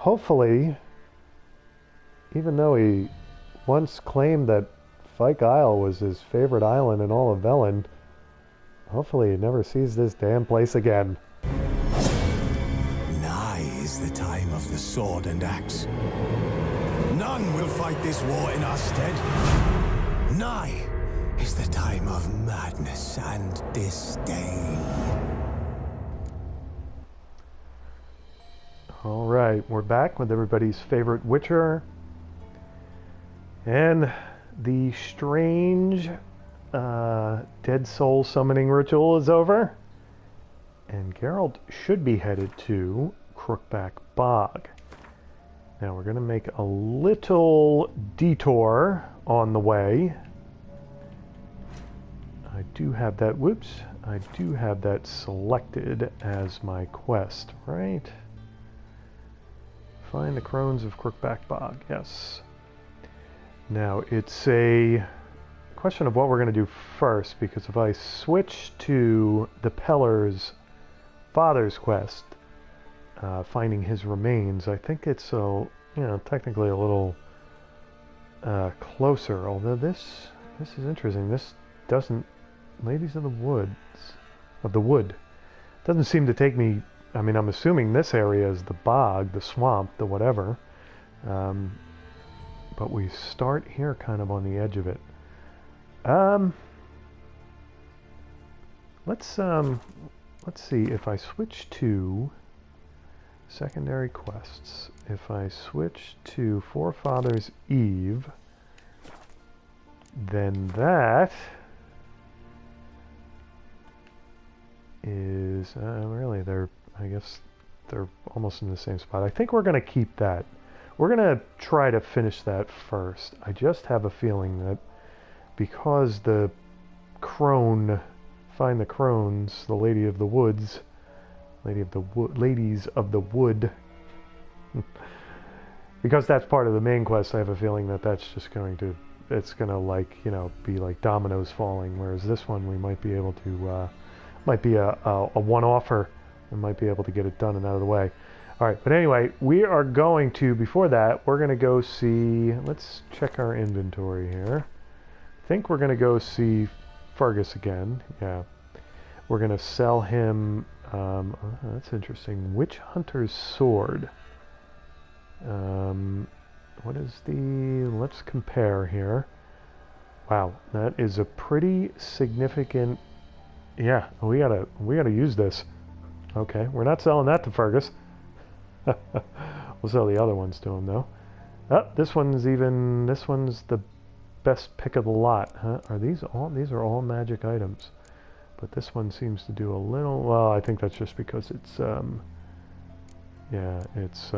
hopefully, even though he once claimed that Fyke Isle was his favorite island in all of Velen, hopefully he never sees this damn place again. Nigh is the time of the sword and axe. None will fight this war in our stead. Nigh is the time of madness and disdain. Alright, we're back with everybody's favorite Witcher. And the strange dead soul summoning ritual is over. And Geralt should be headed to Crookback Bog. Now we're going to make a little detour on the way. I do have that, I do have that selected as my quest, right? Find the Crones of Crookback Bog, yes. Now it's a question of what we're going to do first, because if I switch to the Peller's father's quest, finding his remains, I think it's technically a little closer. Although this is interesting. This doesn't, Ladies of the Wood, doesn't seem to take me. I mean, I'm assuming this area is the bog, the swamp, the whatever. But we start here, kind of on the edge of it. Let's see if I switch to secondary quests. If I switch to Forefathers Eve, then that is really I guess they're almost in the same spot. I think we're going to keep that. We're going to try to finish that first. I just have a feeling that because the crone, find the crones, the Lady of the Woods, Ladies of the Wood, because that's part of the main quest, I have a feeling that that's just going to, it's going to, like, you know, be like dominoes falling, whereas this one we might be able to, might be a one-offer, and might be able to get it done and out of the way. All right, but anyway, we are going to, before that, we're going to go see, let's check our inventory here. I think we're going to go see Fergus again. Yeah. We're going to sell him, that's interesting, Witch Hunter's Sword. What is the, let's compare here. Wow, that is a pretty significant, yeah, we gotta use this. Okay, we're not selling that to Fergus. We'll sell the other ones to him, though. Oh, this one's the best pick of the lot, huh? These are all magic items. But this one seems to do a little, well, I think that's just because it's, yeah, it's,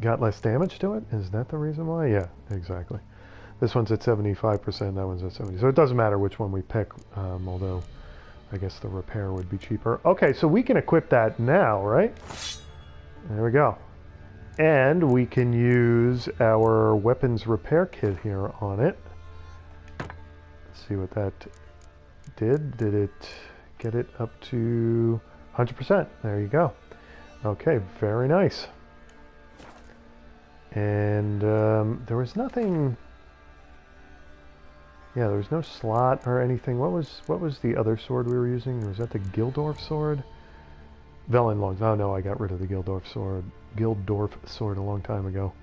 got less damage to it? Is that the reason why? Yeah, exactly. This one's at 75%, that one's at 70%. So it doesn't matter which one we pick, although I guess the repair would be cheaper. Okay, so we can equip that now, right? There we go. And we can use our weapons repair kit here on it. Let's see what that did. Did it get it up to 100%? There you go. Okay, very nice. And there was nothing... Yeah, there was no slot or anything. What was the other sword we were using? Was that the Gildorf sword? Velen Longs. Oh no, I got rid of the Gildorf sword a long time ago.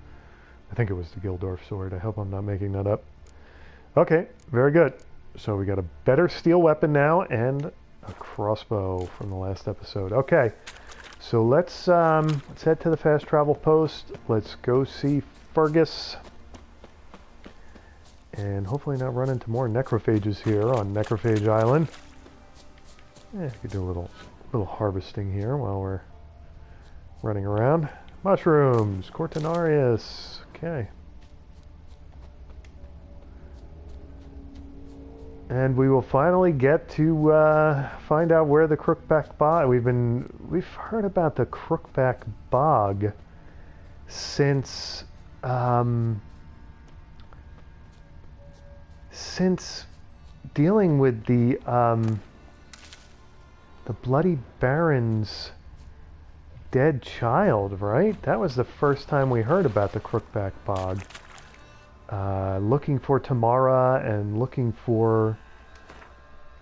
I think it was the Gildorf sword. I hope I'm not making that up. Okay, very good. So we got a better steel weapon now and a crossbow from the last episode. Okay, so let's head to the fast travel post. Let's go see Fergus. And hopefully not run into more necrophages here on Necrophage Island. Yeah, we could do a little harvesting here while we're running around. Mushrooms, Cortinarius. Okay. And we will finally get to find out where the Crookback Bog. We've heard about the Crookback Bog since dealing with the Bloody Barons dead child, right? That was the first time we heard about the Crookback Bog. Looking for Tamara and looking for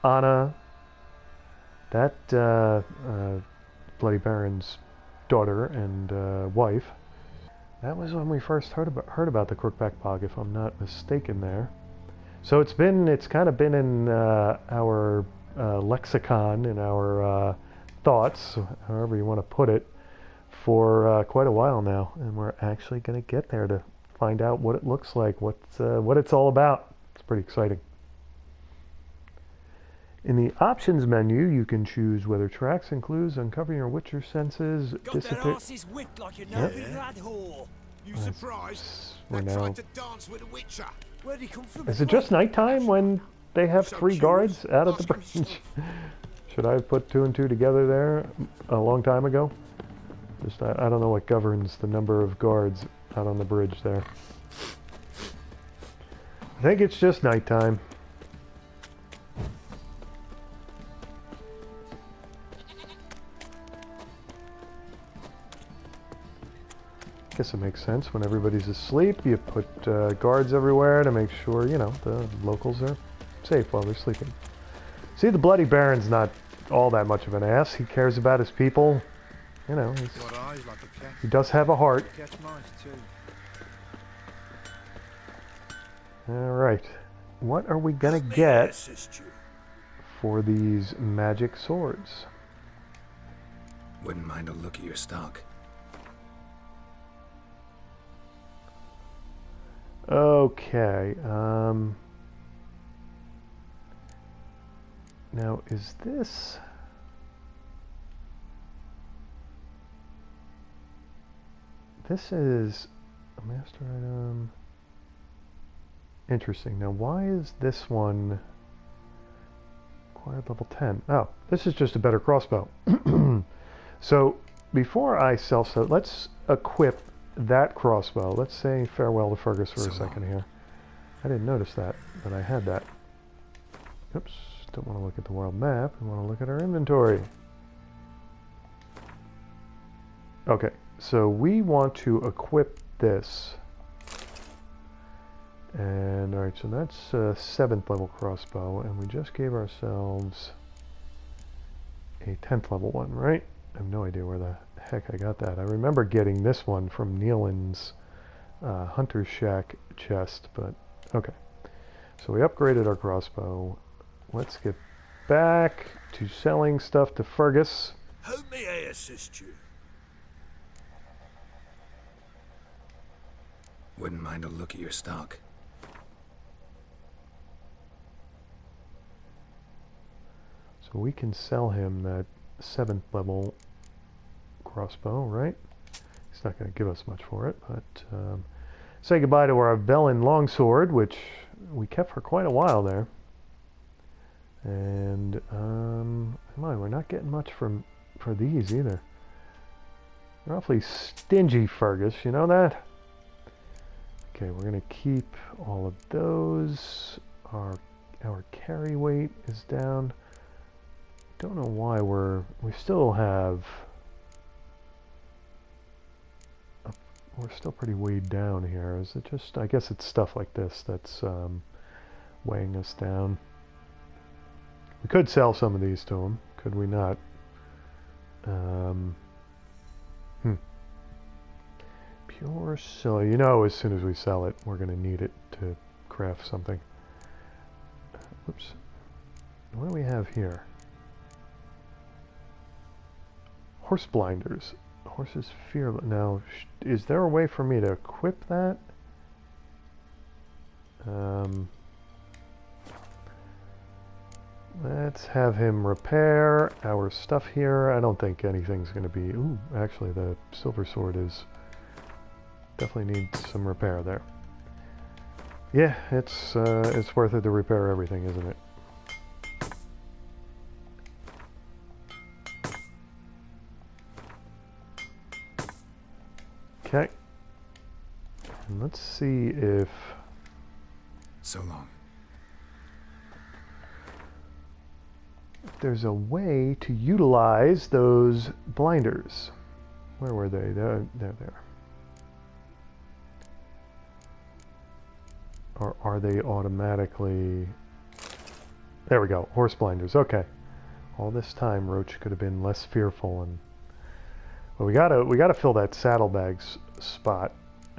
Anna. That Bloody Baron's daughter and wife. That was when we first heard about the Crookback Bog, if I'm not mistaken there. So it's kind of been in our lexicon, in our thoughts, however you want to put it, for quite a while now, and we're actually going to get there to find out what it looks like, what it's all about. It's pretty exciting. In the options menu, you can choose whether tracks and clues uncover your Witcher senses. Got their asses whipped like a nothing lad whore. You surprised? We're They now. tried to dance with a Witcher. Where'd he come from? Is it just nighttime when they have So 3 curious. guards out at the Ask him bridge? Should I have put 2 and 2 together there a long time ago? Just I don't know what governs the number of guards out on the bridge there. I think it's just nighttime. Guess it makes sense. When everybody's asleep, you put guards everywhere to make sure, you know, the locals are safe while they're sleeping. See, the Bloody Baron's not all that much of an ass. He cares about his people. You know, Got eyes like a cat. he does have a heart. Catch mice too. Alright. What are we gonna Let me get assist you. for these magic swords? Wouldn't mind a look at your stock. Okay, now is this... This is a master item. Interesting. Now why is this one acquired level 10? Oh, this is just a better crossbow. So before I sell stuff, let's equip that crossbow. Let's say farewell to Fergus for a second here. I didn't notice that, but I had that. Oops, don't want to look at the world map. We want to look at our inventory. Okay, so we want to equip this. And alright, so that's a 7th level crossbow, and we just gave ourselves a 10th level one, right? I have no idea where the heck I got that. I remember getting this one from Neelan's Hunter's Shack chest, but okay. So we upgraded our crossbow. Let's get back to selling stuff to Fergus. How may I assist you? Wouldn't mind a look at your stock. So we can sell him that 7th level crossbow, right? He's not going to give us much for it, but say goodbye to our Velen longsword, which we kept for quite a while there. And we're not getting much for these either. We're awfully stingy, Fergus. You know that? Okay, we're going to keep all of those. Our carry weight is down. Don't know why we still have. We're still pretty weighed down here. Is it just? I guess it's stuff like this that's weighing us down. We could sell some of these to him, could we not? Pure silver. You know, as soon as we sell it, we're going to need it to craft something. Oops. What do we have here? Horse blinders. Horses fear. Now, is there a way for me to equip that? Let's have him repair our stuff here. I don't think anything's going to be... Ooh, actually, the silver sword is... Definitely needs some repair there. Yeah, it's worth it to repair everything, isn't it? Okay. And let's see if... So long. There's a way to utilize those blinders. Where were they? There they are. Or are they automatically... There we go. Horse blinders. Okay. All this time, Roach could have been less fearful, and well, we gotta fill that saddlebags spot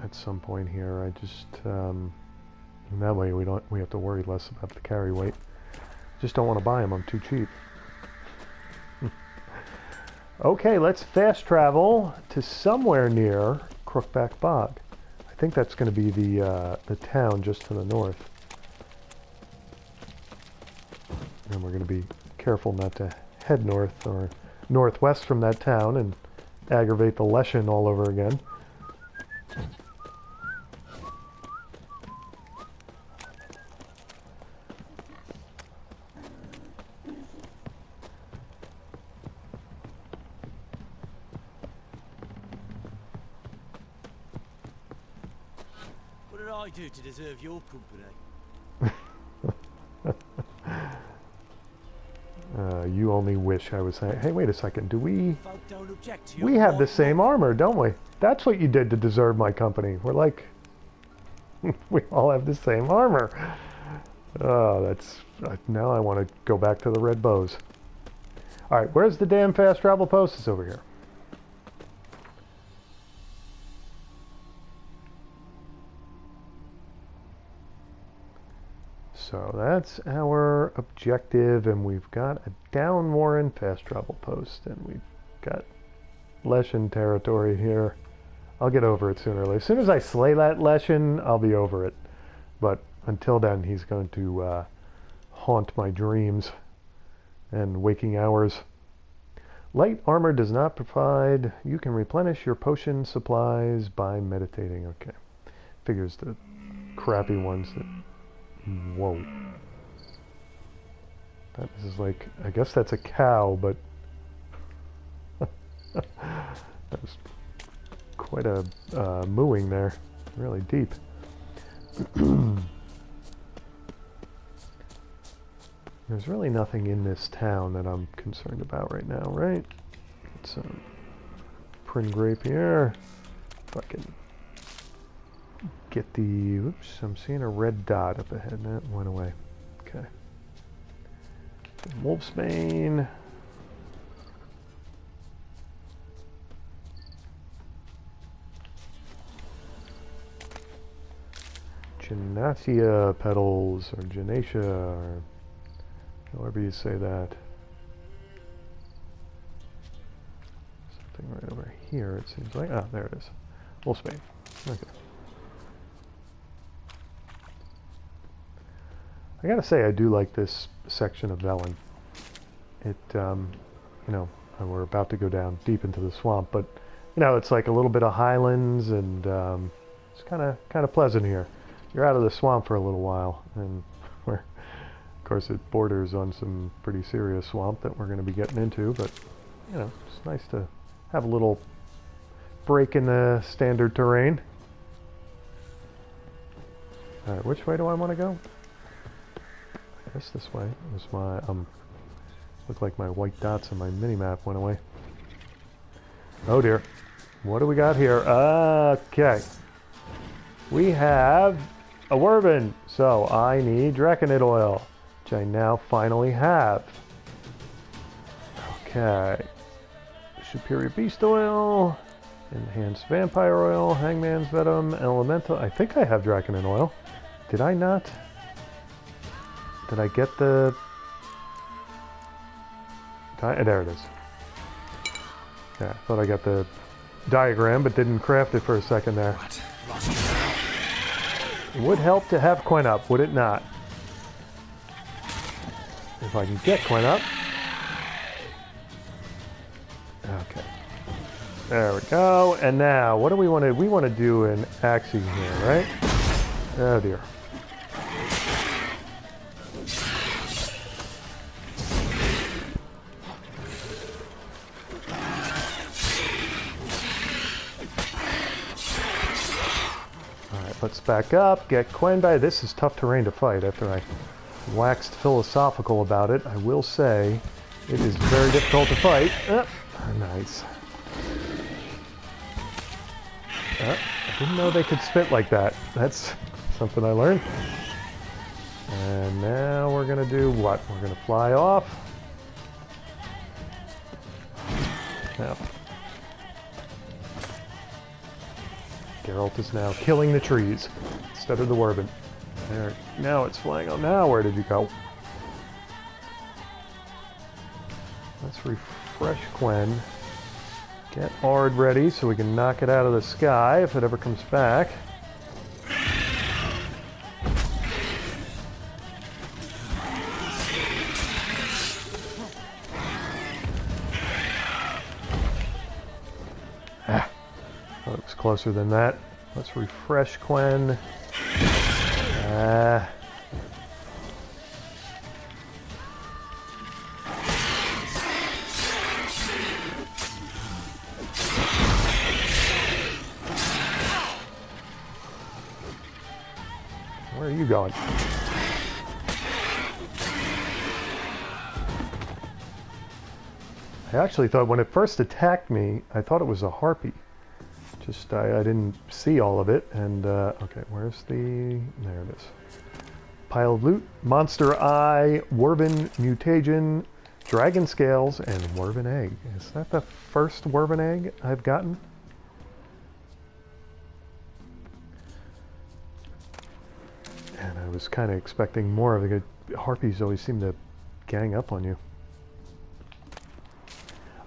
at some point here. I just that way we have to worry less about the carry weight. Just don't want to buy them. I'm too cheap. Okay, let's fast travel to somewhere near Crookback Bog. I think that's going to be the town just to the north. And we're going to be careful not to head north or northwest from that town and aggravate the Leshen all over again. What did I do to deserve your company? You only wish I was saying, hey, wait a second, do we... Folk don't object to We your have the white same look. armor, don't we? That's what you did to deserve my company. We're like... we all have the same armor. Oh, that's... now I want to go back to the red bows. Alright, where's the damn fast travel post? It's over here. So that's our objective, and we've got a down Warren fast travel post, and we've got Leshen territory here. I'll get over it sooner or later. As soon as I slay that Leshen, I'll be over it. But until then, he's going to haunt my dreams and waking hours. Light armor does not provide... You can replenish your potion supplies by meditating. Okay. Figures the crappy ones that... Whoa. That is like... I guess that's a cow, but... that was quite a mooing there. Really deep. There's really nothing in this town that I'm concerned about right now, right? It's Prin Grape here. Fucking get the... Oops, I'm seeing a red dot up ahead. That went away. Okay. Wolfsbane. Genatia petals, or Genatia, or however you say that. Something right over here, it seems like. Ah, there it is. Wolfsbane. Okay. I gotta say, I do like this section of Velen. It, you know, we're about to go down deep into the swamp, but, you know, it's like a little bit of highlands, and it's kind of pleasant here. You're out of the swamp for a little while, and we're, of course, it borders on some pretty serious swamp that we're going to be getting into, but, you know, it's nice to have a little break in the standard terrain. Alright, which way do I want to go? I guess this way. It was my, looked like my white dots on my mini-map went away. Oh dear. What do we got here? Okay. We have a Werben, so I need Draconid oil, which I now finally have. Okay. Superior Beast oil, Enhanced Vampire oil, Hangman's Venom, Elemental. I think I have Draconid oil. Did I not? Did I get the... There it is. Yeah, I thought I got the diagram, but didn't craft it for a second there. It would help to have Quen up, would it not? If I can get Quen up. Okay. There we go. And now, what do we want to... We want to do an Axie here, right? Oh dear. Let's back up, get Quen by. This is tough terrain to fight after I waxed philosophical about it. I will say it is very difficult to fight. Nice. I didn't know they could spit like that. That's something I learned. And now we're going to do what? We're going to fly off. Now, Geralt is now killing the trees instead of the Werben. There. Now it's flying on. Now where did you go? Let's refresh Quen. Get Ard ready so we can knock it out of the sky if it ever comes back. Oh, it was closer than that. Let's refresh Quen. Where are you going? I actually thought when it first attacked me, I thought it was a harpy. Just, I didn't see all of it, and, okay, where's the... There it is. Pile of loot, monster eye, Werben mutagen, dragon scales, and Werben egg. Is that the first Werben egg I've gotten? And I was kind of expecting more of it. Harpies always seem to gang up on you.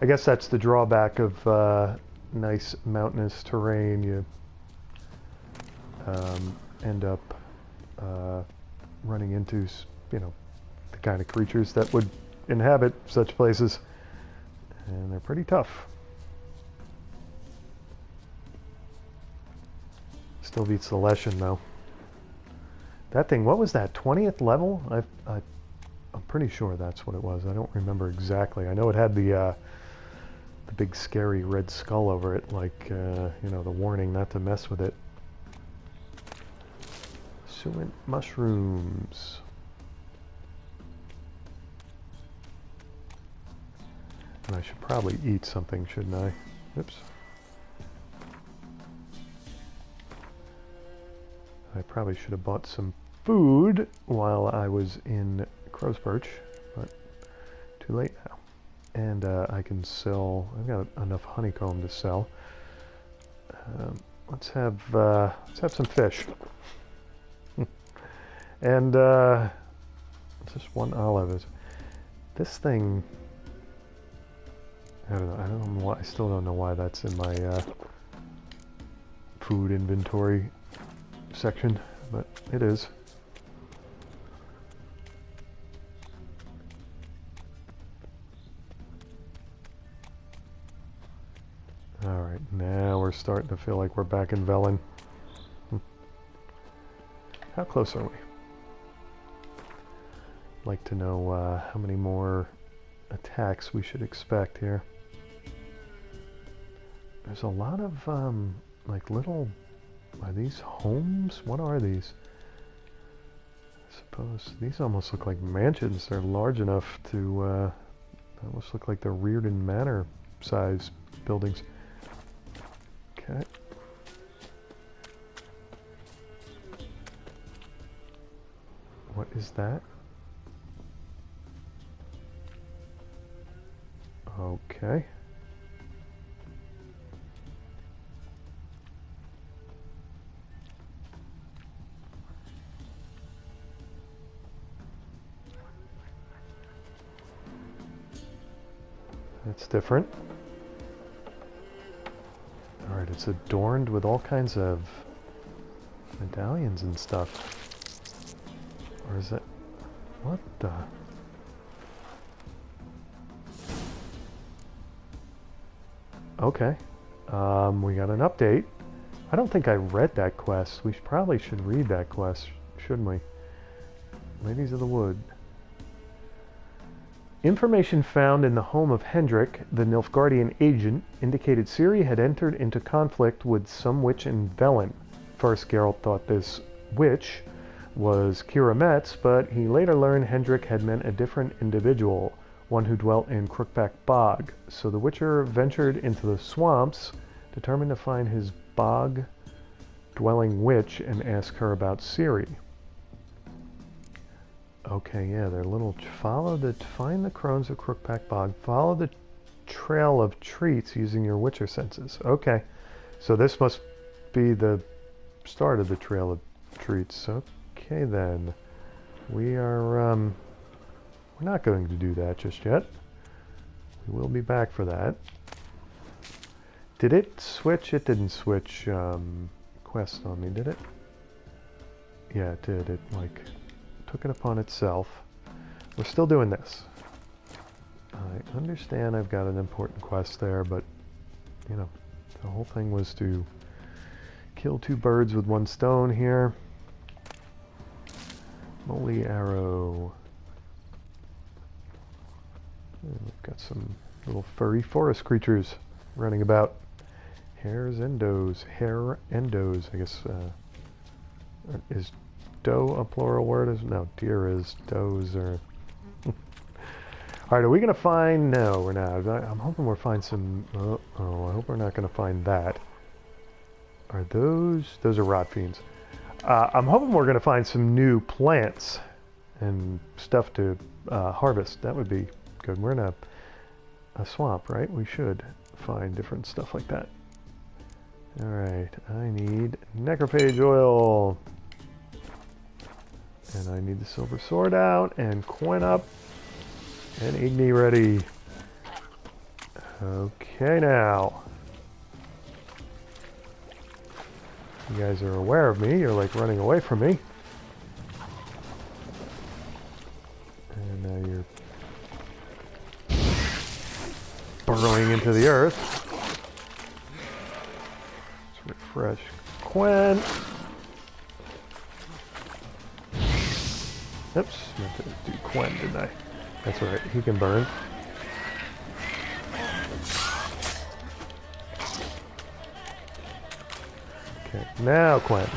I guess that's the drawback of nice mountainous terrain. You end up running into, you know, the kind of creatures that would inhabit such places, and they're pretty tough. Still beats the Leshen though. That thing, what was that, 20th level? I'm pretty sure that's what it was. I don't remember exactly. I know it had the big scary red skull over it, like, you know, the warning not to mess with it. Suet mushrooms. And I should probably eat something, shouldn't I? Oops. I probably should have bought some food while I was in Crow's Perch, but too late now. And I can sell, I've got enough honeycomb to sell. Let's have some fish. And just one olive. This thing, I don't know why, I still don't know why that's in my food inventory section, but it is. Alright, now we're starting to feel like we're back in Velen. How close are we? Like to know how many more attacks we should expect here. There's a lot of like little, are these homes? What are these? I suppose these almost look like mansions. They're large enough to almost look like they're Rearden Manor size buildings. Okay. What is that? Okay. That's different. Alright, it's adorned with all kinds of medallions and stuff. Or is it... What the... Okay. We got an update. I don't think I read that quest. We probably should read that quest, shouldn't we? Ladies of the Wood. Information found in the home of Hendrik, the Nilfgaardian agent, indicated Ciri had entered into conflict with some witch in Velen. First, Geralt thought this witch was Kira Metz, but he later learned Hendrik had meant a different individual, one who dwelt in Crookback Bog. So the Witcher ventured into the swamps, determined to find his bog dwelling witch and ask her about Ciri. Okay, yeah, they're little. Find the crones of Crookback Bog. Follow the trail of treats using your witcher senses. Okay, so this must be the start of the trail of treats. Okay, then we're not going to do that just yet. We will be back for that. Did it switch? It didn't switch quest on me, did it? Yeah, it did. It like took it upon itself. We're still doing this. I understand I've got an important quest there, but you know, the whole thing was to kill two birds with one stone here. Moly arrow. And we've got some little furry forest creatures running about. Hares and does. Hare and does. I guess, is doe a plural word? No, deer is. Does are... Alright, are we going to find... No, we're not. I'm hoping we'll find some... Oh, I hope we're not going to find that. Are those... Those are rot fiends. I'm hoping we're going to find some new plants and stuff to harvest. That would be good. We're in a swamp, right? We should find different stuff like that. Alright, I need necrophage oil. And I need the silver sword out and coin up and Igni ready. Okay, now. You guys are aware of me. You're like running away from me. And now you're burrowing into the earth. Let's refresh Quen. Oops, meant to do Quen, didn't I? That's right, he can burn. Okay, now Quen.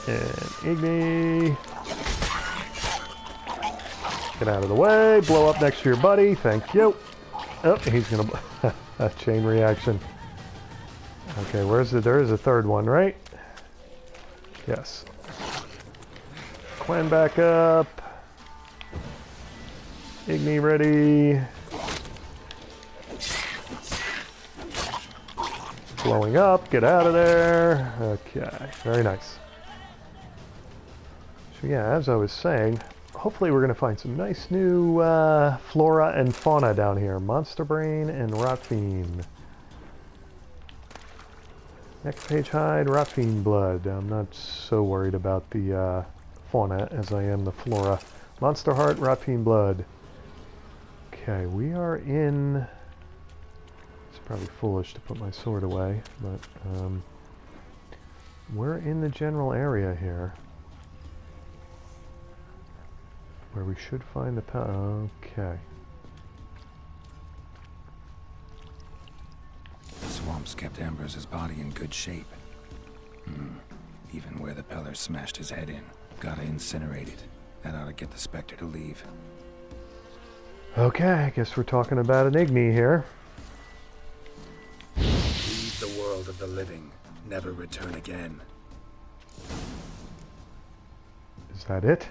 And Igni. Get out of the way, blow up next to your buddy, thank you. Oh, he's gonna... a chain reaction. Okay, there is a third one, right? Yes. Quen back up. Igni ready. Blowing up, get out of there. Okay, very nice. So yeah, as I was saying, hopefully we're going to find some nice new flora and fauna down here. Monster Brain and Rotfiend. Necrophage hide, Rotfiend blood. I'm not so worried about the fauna as I am the flora. Monster heart, Rotfiend blood. Okay, we are in... It's probably foolish to put my sword away, but we're in the general area here. Where we should find the power. Okay. The swamps kept Ambrose's body in good shape. Even where the Peller smashed his head in. Gotta incinerate it. That ought to get the Spectre to leave. Okay, I guess we're talking about an Igni here. Leave the world of the living. Never return again. Is that it?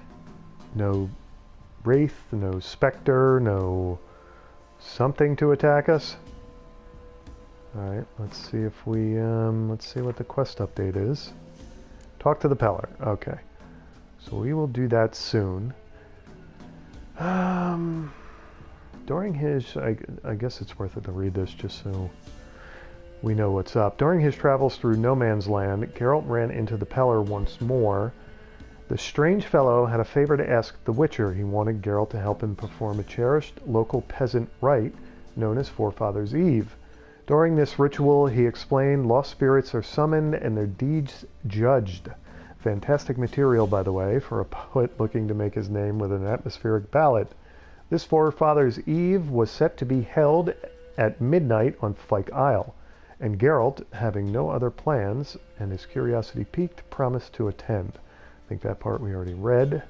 No Wraith, no Spectre, no something to attack us? Alright, let's see if we, let's see what the quest update is. Talk to the Peller. Okay. So we will do that soon. During his, I guess it's worth it to read this just so we know what's up. During his travels through No Man's Land, Geralt ran into the Peller once more. The strange fellow had a favor to ask the Witcher. He wanted Geralt to help him perform a cherished local peasant rite known as Forefathers' Eve. During this ritual, he explained, lost spirits are summoned and their deeds judged. Fantastic material, by the way, for a poet looking to make his name with an atmospheric ballad. This Forefathers' Eve was set to be held at midnight on Fyke Isle, and Geralt, having no other plans and his curiosity piqued, promised to attend. I think that part we already read.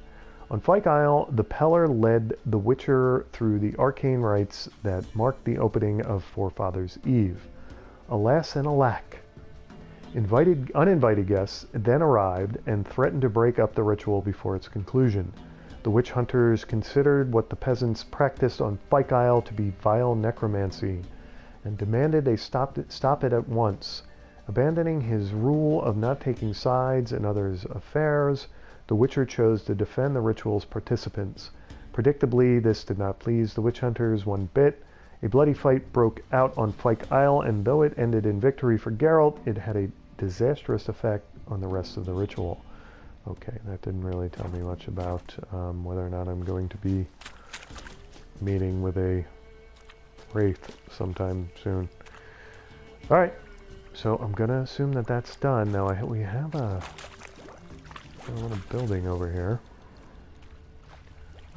On Fyke Isle, the Peller led the Witcher through the arcane rites that marked the opening of Forefathers' Eve. Alas and alack, Uninvited guests then arrived and threatened to break up the ritual before its conclusion. The witch hunters considered what the peasants practiced on Fyke Isle to be vile necromancy and demanded they stop it at once. Abandoning his rule of not taking sides in others' affairs, the Witcher chose to defend the ritual's participants. Predictably, this did not please the witch hunters one bit. A bloody fight broke out on Fyke Isle, and though it ended in victory for Geralt, it had a disastrous effect on the rest of the ritual. Okay, that didn't really tell me much about whether or not I'm going to be meeting with a wraith sometime soon. Alright, so I'm going to assume that that's done. Now we have a little building over here.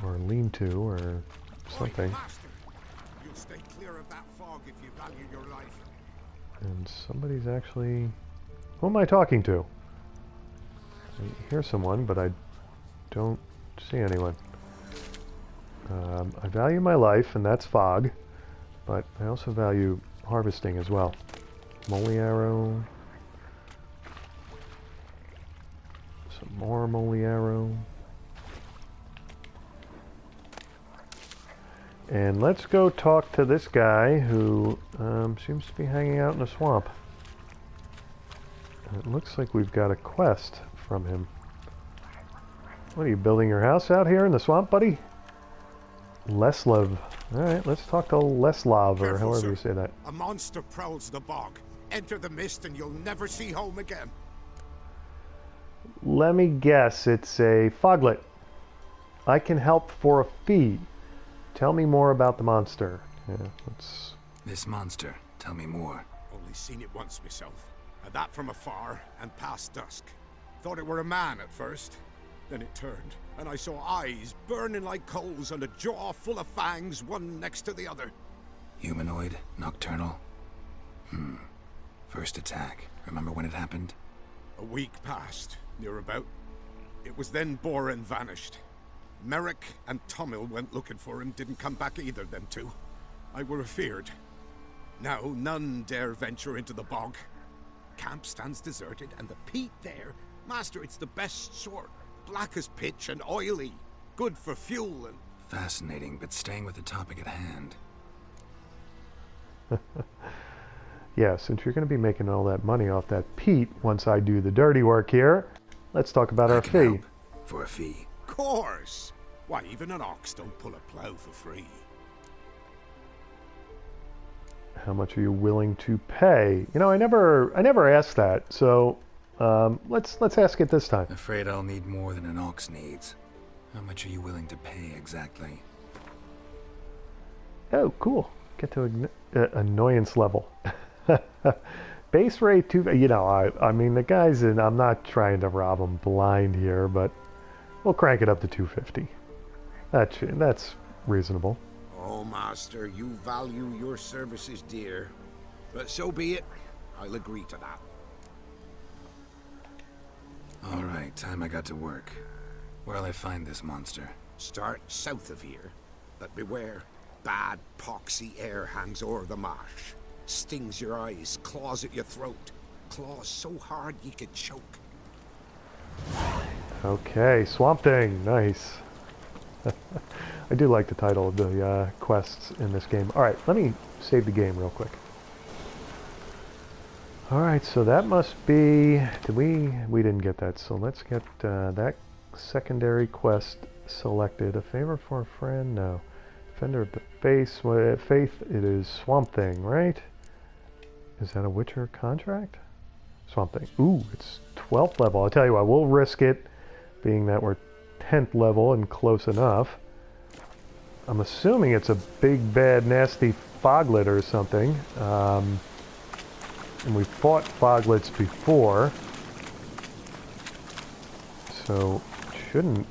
Or lean-to, or something. You'll stay clear of that fog if you value your life. And somebody's actually... Who am I talking to? I hear someone, but I don't see anyone. I value my life, and that's fog, but I also value harvesting as well. Moly arrow. Some more moly arrow. And let's go talk to this guy who seems to be hanging out in the swamp. It looks like we've got a quest from him. What, are you building your house out here in the swamp, buddy? Leslov. Alright, let's talk to Leslov, or Careful, however sir. you say that. A monster prowls the bog. Enter the mist and you'll never see home again. Let me guess, it's a foglet. I can help for a fee. Tell me more about the monster. Yeah, let's... This monster. Tell me more. Only seen it once myself. And that from afar and past dusk. Thought it were a man at first. Then it turned, and I saw eyes burning like coals and a jaw full of fangs, one next to the other. Humanoid? Nocturnal? First attack. Remember when it happened? A week passed, near about. It was then Boren vanished. Merrick and Tomil went looking for him, didn't come back either, them two. I were afeard. Now none dare venture into the bog. Camp stands deserted, and the peat there, master, it's the best sort. Black as pitch and oily. Good for fuel and... Fascinating, but staying with the topic at hand. Yeah, since you're going to be making all that money off that peat once I do the dirty work here, let's talk about I our can fee. help. For a fee. Course! Why, even an ox don't pull a plough for free. How much are you willing to pay? You know, I never asked that, so let's ask it this time. Afraid I'll need more than an ox needs. How much are you willing to pay exactly? Oh, cool. Get to annoyance level. Base rate 2. You know, I mean the guys in. I'm not trying to rob them blind here, but we'll crank it up to 250. That's reasonable. Oh, master, you value your services dear. But so be it. I'll agree to that. All right, time I got to work. Where'll I find this monster? Start south of here. But beware. Bad, poxy air hangs o'er the marsh. Stings your eyes, claws at your throat. Claws so hard you could choke. Okay, Swamp Thing. Nice. I do like the title of the quests in this game. Alright, let me save the game real quick. Alright, so that must be... We didn't get that, so let's get that secondary quest selected. A favor for a friend? No. Defender of the Faith, it is Swamp Thing, right? Is that a Witcher contract? Swamp Thing. Ooh, it's 12th level. I'll tell you what, we'll risk it, being that we're 10th level and close enough. I'm assuming it's a big, bad, nasty foglet or something. And we fought foglets before, so it shouldn't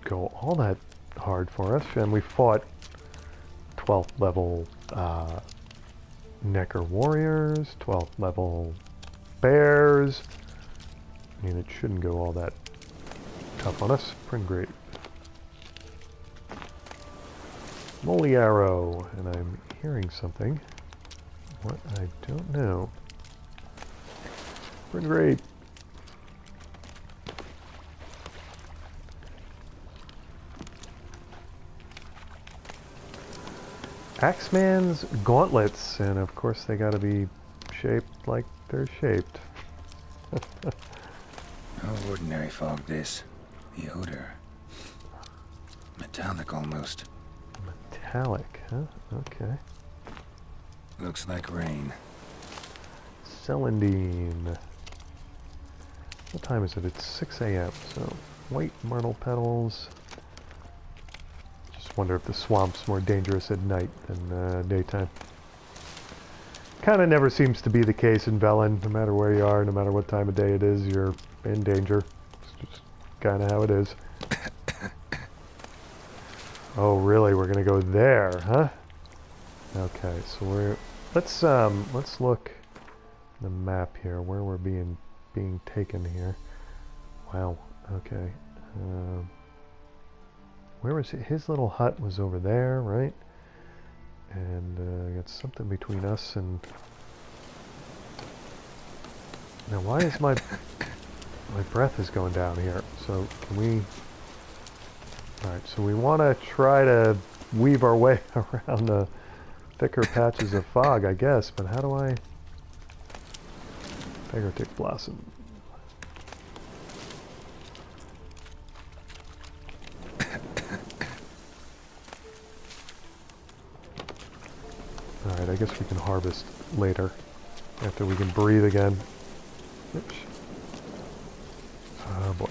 go all that hard for us. And we fought 12th level Necker warriors, 12th level bears. I mean, it shouldn't go all that tough on us. Pretty great. Moly arrow, and I'm hearing something. What? I don't know. Burn grape. Axeman's gauntlets, and of course they gotta be shaped like they're shaped. No ordinary fog this. The odor. Metallic almost. Metallic, huh? Okay. Looks like rain. Celandine. What time is it? It's 6 a.m. So, white myrtle petals. Just wonder if the swamp's more dangerous at night than daytime. Kind of never seems to be the case in Velen. No matter where you are, no matter what time of day it is, you're in danger. It's just kind of how it is. Oh, really? We're gonna go there, huh? Okay, so let's look at the map here, where we're being taken here. Wow. Okay. Where was it? His little hut was over there, right? And got something between us and. Now, why is my breath is going down here? So can we? All right. So we want to try to weave our way around the thicker patches of fog, I guess. But how do I? Beggartick blossom. Alright, I guess we can harvest later, after we can breathe again. Oops. Oh boy.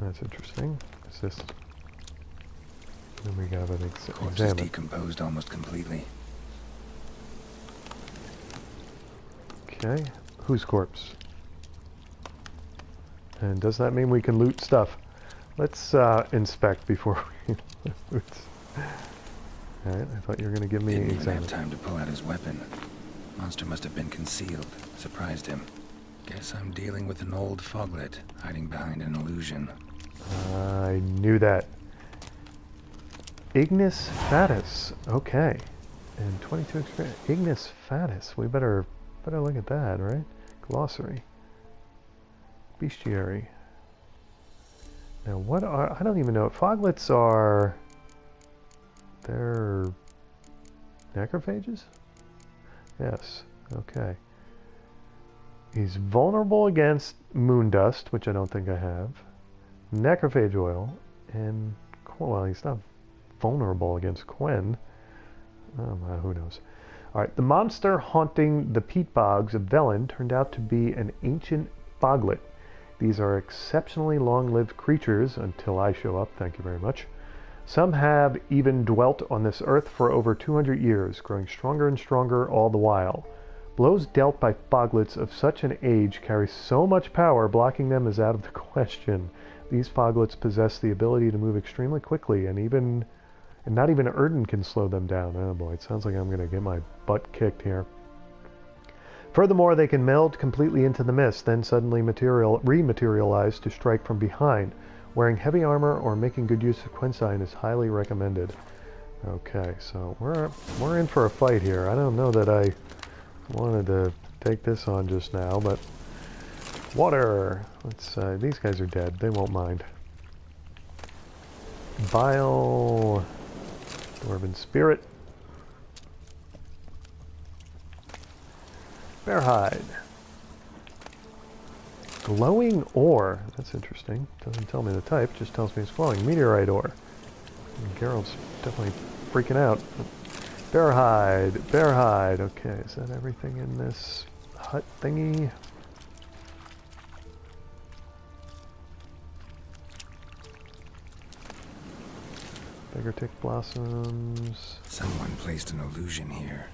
That's interesting. What's this? Then we got an Corpse is decomposed almost completely. Okay. Whose corpse? And does that mean we can loot stuff? Let's inspect before we loot. Alright, I thought you were going to give me Didn't even examine. have time to pull out his weapon. Monster must have been concealed. Surprised him. Guess I'm dealing with an old foglet, hiding behind an illusion. I knew that. Ignis Fatus. Okay. And 22 experience. Ignis Fatus. We better look at that, right? Glossary. Bestiary. Now what are... I don't even know. Foglets are... They're... necrophages? Yes. Okay. He's vulnerable against moon dust, which I don't think I have. Necrophage oil. And... Well, he's not vulnerable against Quen. Who knows. Alright, the monster haunting the peat bogs of Velen turned out to be an ancient foglet. These are exceptionally long-lived creatures, until I show up, thank you very much. Some have even dwelt on this earth for over 200 years, growing stronger and stronger all the while. Blows dealt by foglets of such an age carry so much power, blocking them is out of the question. These foglets possess the ability to move extremely quickly, and not even Erden can slow them down. Oh boy, it sounds like I'm going to get my butt kicked here. Furthermore, they can meld completely into the mist, then suddenly rematerialize to strike from behind. Wearing heavy armor or making good use of Quensign is highly recommended. Okay, so we're in for a fight here. I don't know that I wanted to take this on just now, but water. Let's. These guys are dead. They won't mind. Vile Dwarven Spirit. Bear hide. Glowing ore. That's interesting. Doesn't tell me the type, just tells me it's glowing. Meteorite ore. And Geralt's definitely freaking out. Bear hide. Bear hide. Okay, is that everything in this hut thingy? Beggartick blossoms. Someone placed an illusion here.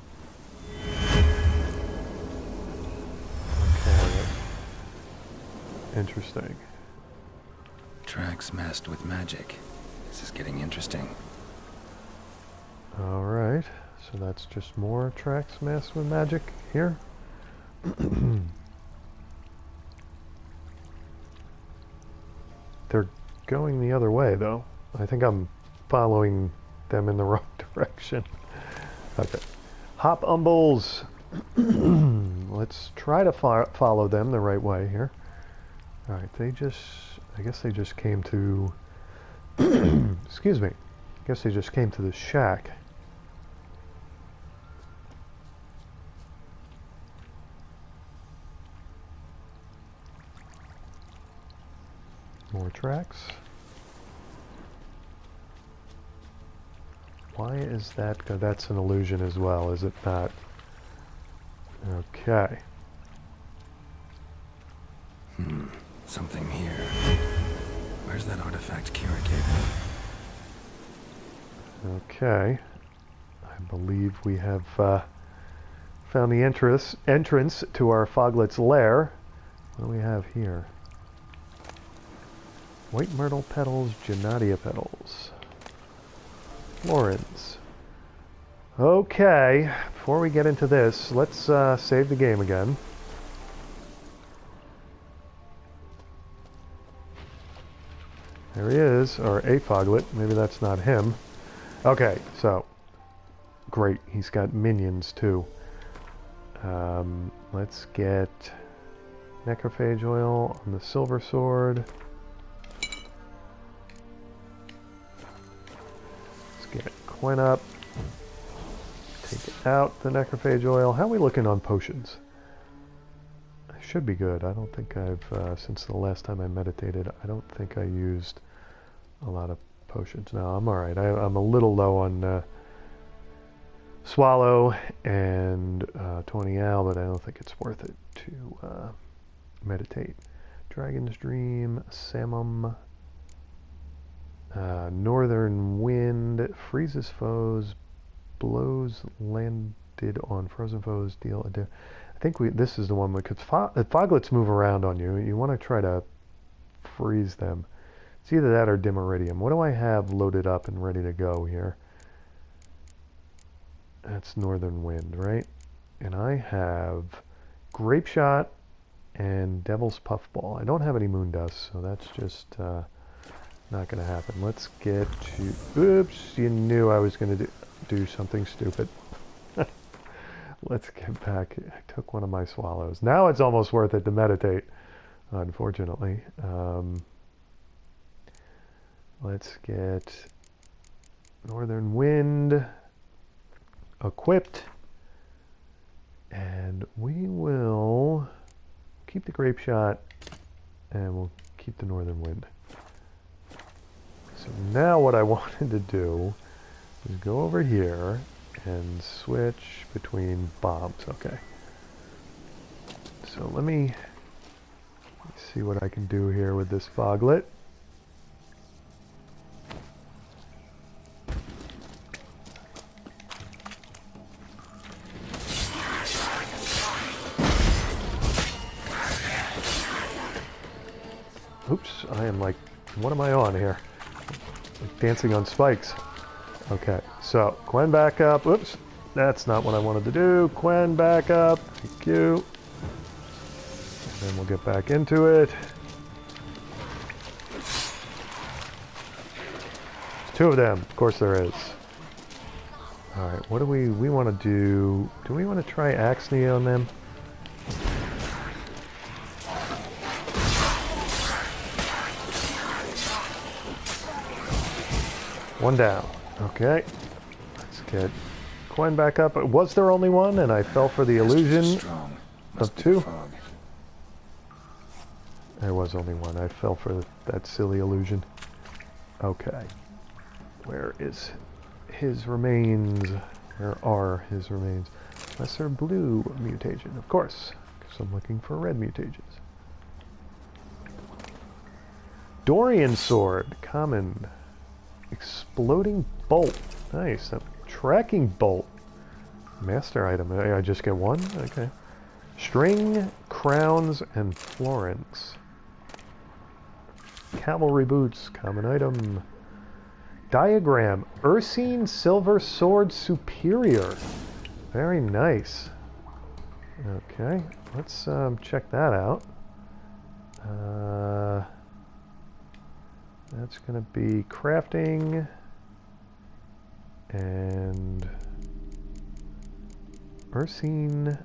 Okay. Interesting. Tracks masked with magic. This is getting interesting. Alright. So that's just more tracks masked with magic here. They're going the other way, though. I think I'm following them in the wrong direction. Okay. Hop umbles. Let's try to follow them the right way here. All right, I guess they just came to, excuse me, I guess they just came to the shack. More tracks. Why is that? That's an illusion as well, is it not? Okay. Something here. Where's that artifact Kira gave me? Okay. I believe we have found the entrance to our Foglet's lair. What do we have here? White myrtle petals, Genadia petals. Florins. Okay, before we get into this, let's save the game again. There he is, or a Foglet. Maybe that's not him. Okay, so, great, he's got minions too. Let's get necrophage oil on the silver sword. Let's get Quen up. Take it out, the necrophage oil. How are we looking on potions? I should be good. I don't think I've, since the last time I meditated, I don't think I used a lot of potions. No, I'm alright. I'm a little low on Swallow and 20 Al, but I don't think it's worth it to meditate. Dragon's Dream, Samum, Northern Wind, freezes foes, blows landed on frozen foes, deal a I think this is the one because Foglets move around on you. You want to try to freeze them. It's either that or Dim Iridium. What do I have loaded up and ready to go here? That's Northern Wind, right? And I have Grape Shot and Devil's Puffball. I don't have any Moon Dust, so that's just not going to happen. Let's get to... Oops, you knew I was going to do something stupid. Let's get back. I took one of my swallows. Now it's almost worth it to meditate, unfortunately. Let's get Northern Wind equipped, and we will keep the Grape Shot, and we'll keep the Northern Wind. So now what I wanted to do is go over here and switch between bombs. Okay. So let me see what I can do here with this Foglet. Oops, I am like, what am I on here? Like dancing on spikes. Okay, so Quen back up. Oops, that's not what I wanted to do. Quen back up. Thank you. And then we'll get back into it. There's two of them. Of course there is. Alright, what do we want to do? Do we want to try Axne on them? One down. Okay. Let's get Quen back up. Was there only one? And I fell for the illusion of two? There was only one. I fell for that silly illusion. Okay. Where is his remains? Where are his remains? Lesser blue mutation, of course, because I'm looking for red mutations. Dorian sword, common. Exploding bolt. Nice. A tracking bolt. Master item. I just get one? Okay. String, crowns, and florins. Cavalry boots. Common item. Diagram. Ursine silver sword superior. Very nice. Okay. Let's check that out. That's going to be crafting and Ursine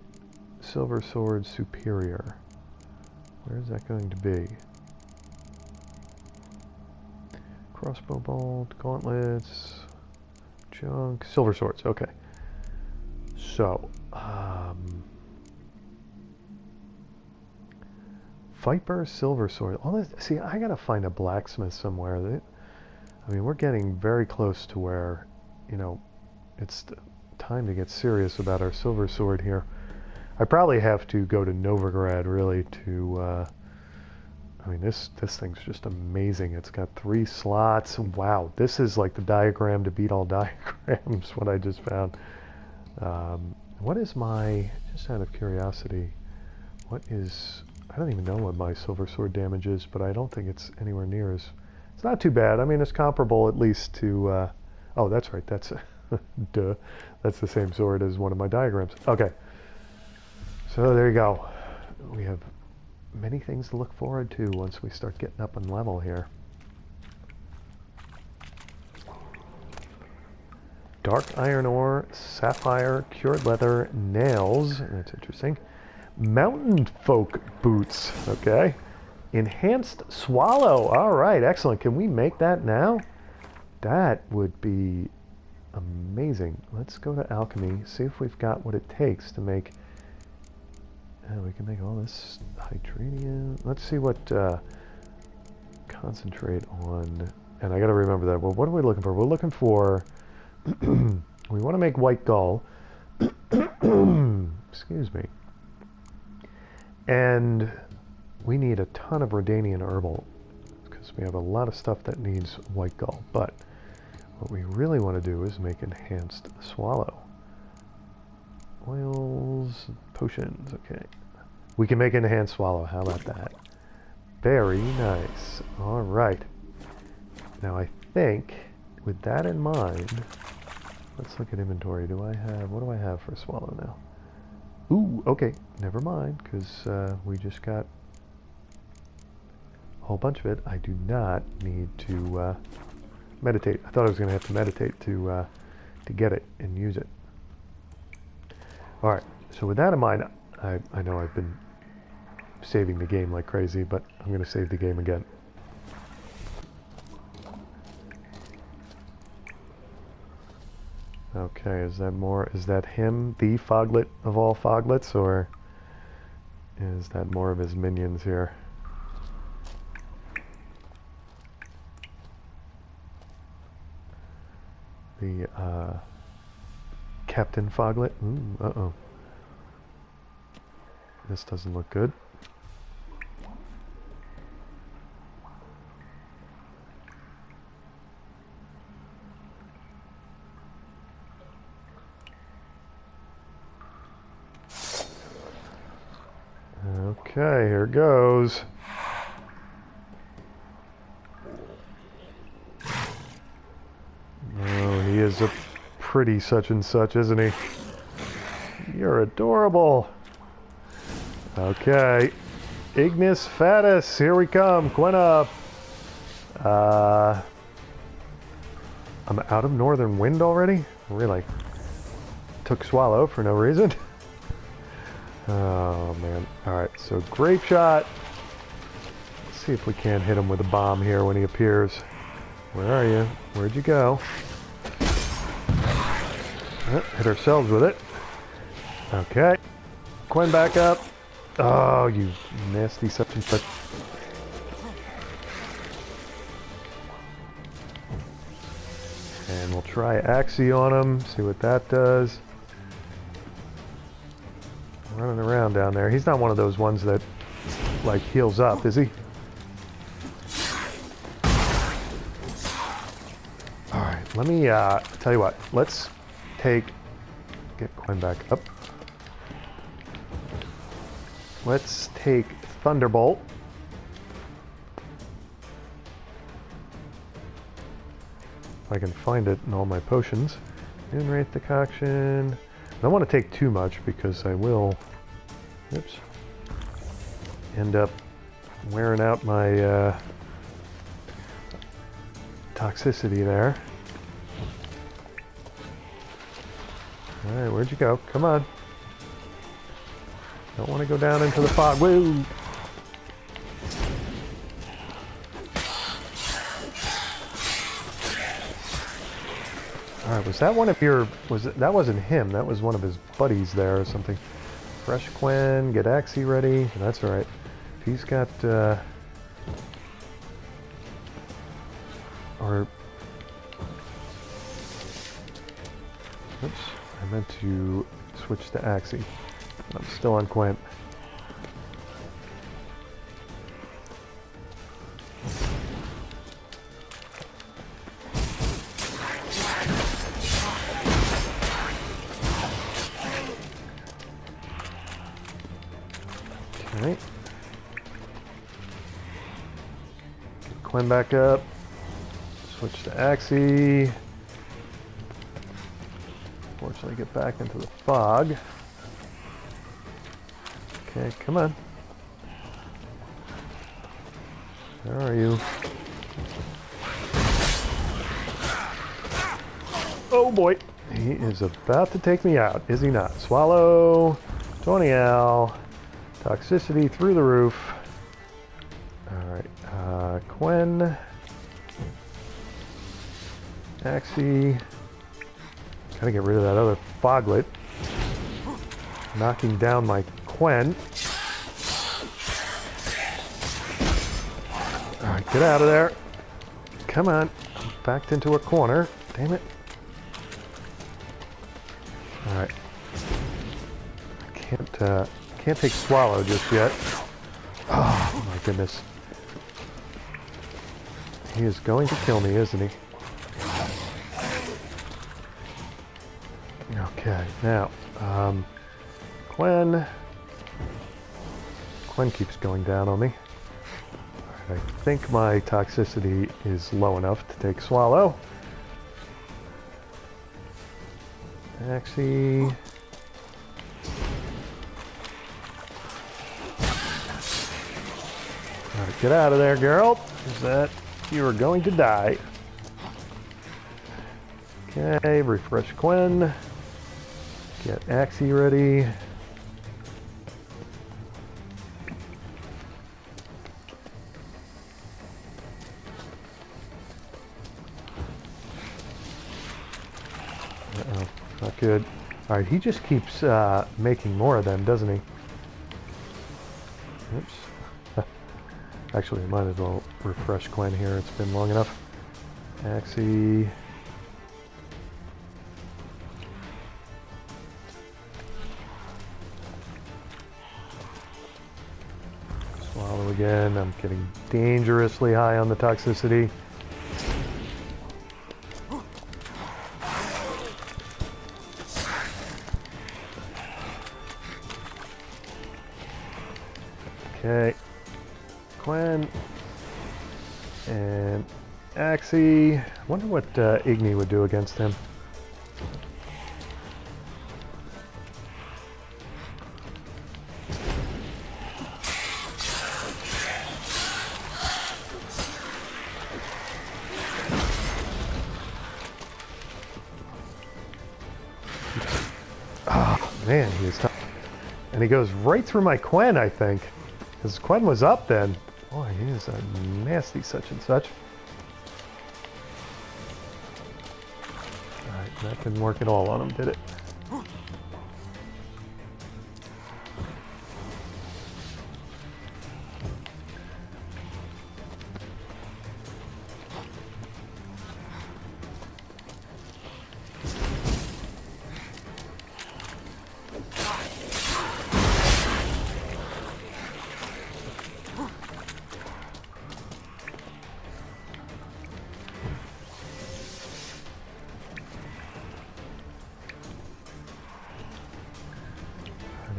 Silver Sword Superior. Where is that going to be? Crossbow bolt, gauntlets, junk, silver swords. Okay. So, Viper Silver Sword. All this, see, I gotta find a blacksmith somewhere. I mean, we're getting very close to where, you know, it's time to get serious about our silver sword here. I probably have to go to Novigrad, really, to, I mean, this thing's just amazing. It's got 3 slots. Wow, this is like the diagram to beat all diagrams, what I just found. What is my, just out of curiosity, what is, I don't even know what my silver sword damage is, but I don't think it's anywhere near as, it's not too bad. I mean, it's comparable at least to, oh, that's right, that's, duh, that's the same sword as one of my diagrams. Okay, so there you go. We have many things to look forward to once we start getting up on level here. Dark iron ore, sapphire, cured leather, nails. That's interesting. Mountain folk boots. Okay. Enhanced swallow. All right. Excellent. Can we make that now? That would be amazing. Let's go to alchemy. See if we've got what it takes to make. We can make all this hydranium. Let's see what concentrate on. And I got to remember that. Well, what are we looking for? We're looking for. We want to make white gall. Excuse me. And we need a ton of Redanian herbal because we have a lot of stuff that needs white gall. But what we really want to do is make enhanced swallow. Oils, potions, okay. We can make an enhanced swallow. How about that? Very nice. All right. Now I think, with that in mind, let's look at inventory. Do I have, what do I have for swallow now? Ooh, okay. Never mind, because we just got a whole bunch of it. I do not need to meditate. I thought I was going to have to meditate to get it and use it. All right. So with that in mind, I know I've been saving the game like crazy, but I'm going to save the game again. Okay, is that him, the Foglet of all Foglets, or is that more of his minions here? The, Captain Foglet? Uh-oh. This doesn't look good. Okay, here goes. Oh, he is a pretty such and such, isn't he? You're adorable. Okay. Ignis Fatus, here we come. Gwenna. I'm out of Northern Wind already? Really? Took Swallow for no reason. Oh, man. Alright, so Grape Shot. Let's see if we can't hit him with a bomb here when he appears. Where are you? Where'd you go? Hit ourselves with it. Okay. Quen back up. Oh, you nasty such and such. And we'll try Axie on him, see what that does. Running around down there. He's not one of those ones that, like, heals up, is he? Alright, let me, tell you what. Let's get Quen back up. Let's take Thunderbolt. If I can find it in all my potions. Moonwraith Decoction. I don't want to take too much because I will, oops, end up wearing out my toxicity there. Alright, where'd you go? Come on. Don't want to go down into the fog. Woo! Alright, was that one of your... that wasn't him, that was one of his buddies there or something. Fresh Quen, get Axie ready. That's alright. If he's got... or... Oops, I meant to switch to Axie. I'm still on Quen. Okay. Get Quen back up. Switch to Axie. Fortunately, get back into the fog. Okay, come on. Where are you? Oh boy! He is about to take me out, is he not? Swallow, 20 Al, toxicity through the roof. Alright, Quen, Axie. Gotta get rid of that other foglet. Knocking down my Quen. Alright, get out of there. Come on. I'm backed into a corner. Damn it. Alright. Can't take Swallow just yet. Oh my goodness. He is going to kill me, isn't he? Okay, now, Quen keeps going down on me. All right, I think my toxicity is low enough to take Swallow. Axie. All right, get out of there, Geralt. Is that you are going to die? Okay, refresh Quen. Get Axie ready. Uh-oh, not good. Alright, he just keeps making more of them, doesn't he? Oops. Actually, I might as well refresh Quen here. It's been long enough. Axie. Swallow again. I'm getting dangerously high on the toxicity. Okay. Quen. And Axie. Wonder what Igni would do against him. Oh, man, he is tough. And he goes right through my Quen, I think. Because Quen was up then. Boy, he is a nasty such and such. Alright, that didn't work at all on him, did it?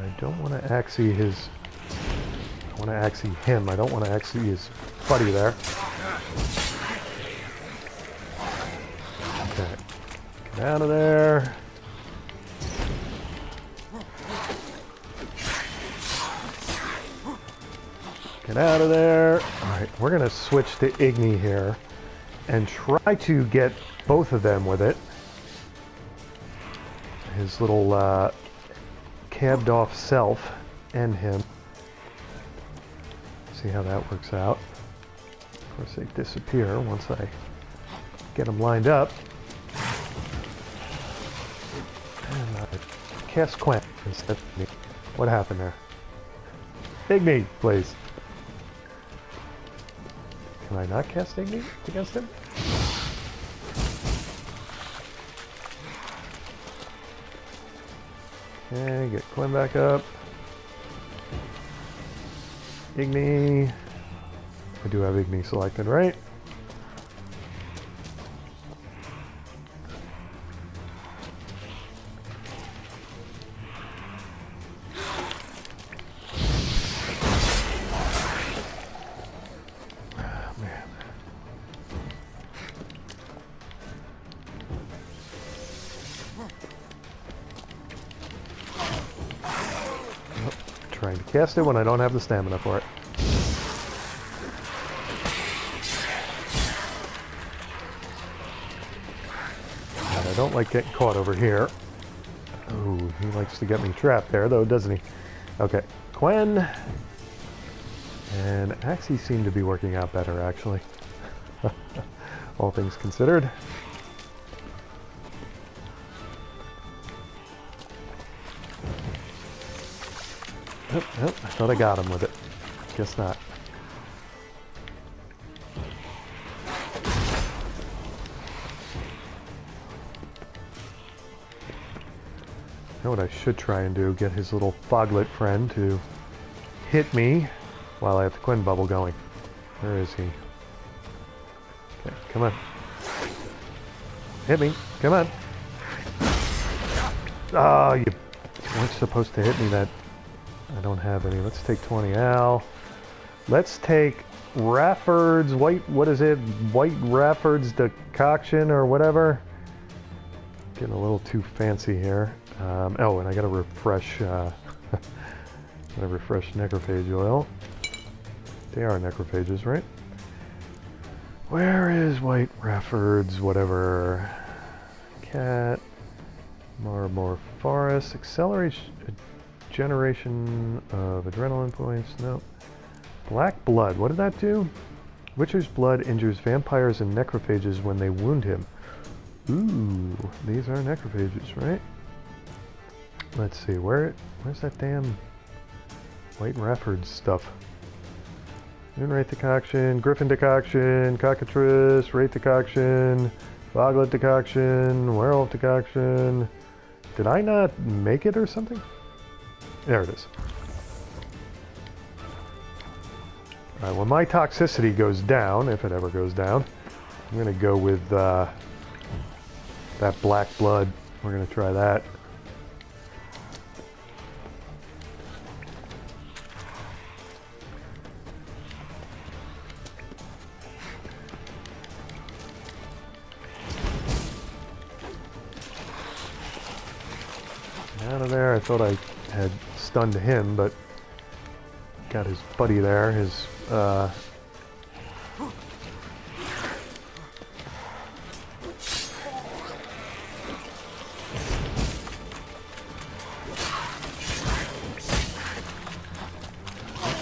I don't want to Axie his... I want to Axie him. I don't want to Axie his buddy there. Okay. Get out of there. Get out of there. Alright, we're going to switch to Igni here and try to get both of them with it. His little cabbed off self. end him. See how that works out. Of course, they disappear once I get them lined up. And I cast Quen instead of me. What happened there? Igni, please. Can I not cast Igni against him? Okay, get Quen back up. Igni. I do have Igni selected, right? Trying to cast it when I don't have the stamina for it. And I don't like getting caught over here. Ooh, he likes to get me trapped there, though, doesn't he? Okay, Quen and Axie seem to be working out better, actually. All things considered. Oh, oh, I thought I got him with it. Guess not. You know what I should try and do? Get his little foglet friend to hit me while I have the Quen bubble going. Where is he? Okay, come on. Hit me. Come on. Ah, you weren't supposed to hit me that... I don't have any. Let's take 20 Al. Let's take Rafford's white, what is it? White Rafford's decoction or whatever. Getting a little too fancy here. Oh, and I gotta refresh, gotta refresh necrophage oil. They are necrophages, right? Where is White Rafford's whatever? Cat. Marmor Forest. Acceleration. Generation of adrenaline points. No. Black blood. What did that do? Witcher's blood injures vampires and necrophages when they wound him. Ooh, these are necrophages, right? Let's see. Where's that damn White Rafford stuff? Moonwraith decoction, Griffin decoction, Cockatrice, Wraith decoction, Foglet decoction, Werewolf decoction. Did I not make it or something? There it is. Alright, when my toxicity goes down, if it ever goes down, I'm going to go with that black blood. We're going to try that. Out of there. I thought I had stunned him, but got his buddy there, his